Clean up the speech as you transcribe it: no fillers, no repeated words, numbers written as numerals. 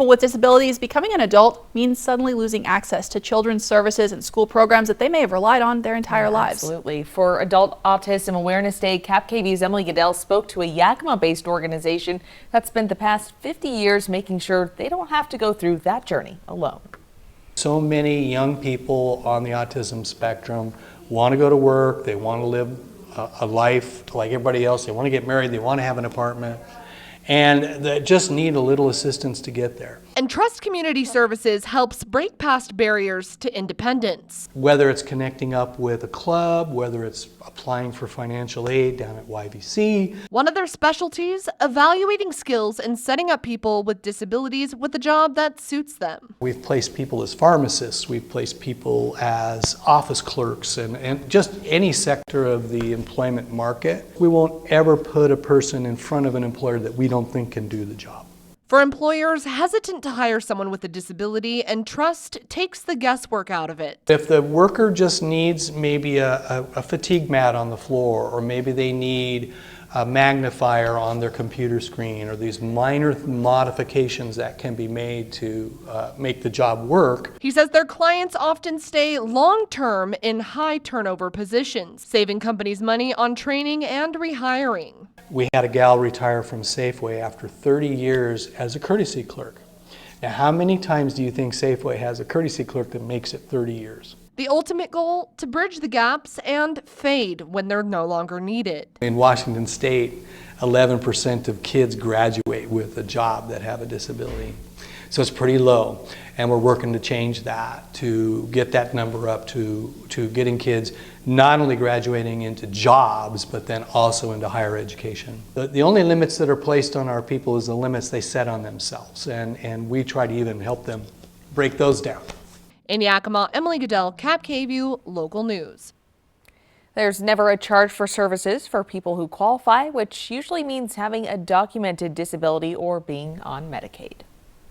People with disabilities, becoming an adult means suddenly losing access to children's services and school programs that they may have relied on their entire lives. Absolutely. For Adult Autism Awareness Day, KapKV's Emily Goodell spoke to a Yakima-based organization that spent the past 50 years making sure they don't have to go through that journey alone. So many young people on the autism spectrum want to go to work, they want to live a life like everybody else, they want to get married, they want to have an apartment, and they just need a little assistance to get there. And Trust Community Services helps break past barriers to independence. Whether it's connecting up with a club, whether it's applying for financial aid down at YVC. One of their specialties, evaluating skills and setting up people with disabilities with a job that suits them. We've placed people as pharmacists, we've placed people as office clerks, and just any sector of the employment market. We won't ever put a person in front of an employer that we don't think can do the job. For employers hesitant to hire someone with a disability, and Trust takes the guesswork out of it. If the worker just needs maybe a fatigue mat on the floor, or maybe they need a magnifier on their computer screen, or these minor modifications that can be made to make the job work. He says their clients often stay long-term in high turnover positions, saving companies money on training and rehiring. We had a gal retire from Safeway after 30 years as a courtesy clerk. Now, how many times do you think Safeway has a courtesy clerk that makes it 30 years? The ultimate goal, to bridge the gaps and fade when they're no longer needed. In Washington State, 11% of kids graduate with a job that have a disability. So it's pretty low, and we're working to change that, to get that number up to getting kids not only graduating into jobs, but then also into higher education. The only limits that are placed on our people is the limits they set on themselves, and we try to even help them break those down. In Yakima, Emily Goodell, KapKV Local News. There's never a charge for services for people who qualify, which usually means having a documented disability or being on Medicaid.